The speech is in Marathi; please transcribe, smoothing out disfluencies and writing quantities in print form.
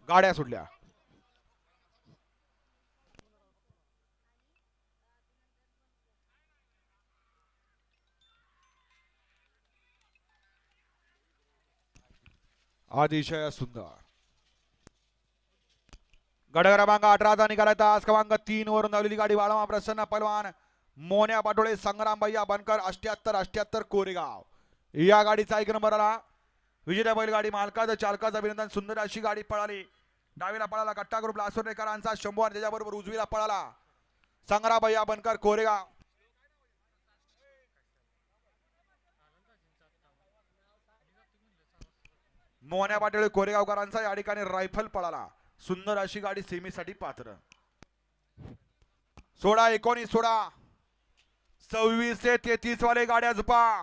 गाड्या सुटल्या. अतिशय सुंदर. गट क्रमांक 18चा निघाला. तास क्रमांक 3 वरून धावलेली गाडी बाळमा प्रसन्न पलवान मोन्या पाटोळे संग्राम भैया बनकर 78 कोरेगाव या गाडीचा 1 नंबर आला. विजेता बैलगाडी मालकाचं चालकाचं अभिनंदन. सुंदर अशी गाडी पळाली. डावीला पळाला कट्टा ग्रुप लासुर्डेकरांचा शंभू आणि त्याच्याबरोबर उजवीला पळाला संग्राम भैया बनकर कोरेगाव. मोन्या पाटोळे कोरेगावकरांचा या ठिकाणी रायफल पळाला. सुंदर अशी गाडी सेमीसाठी पात्र. 16 19 16 26 ते 33 वाले गाड्या झुपा.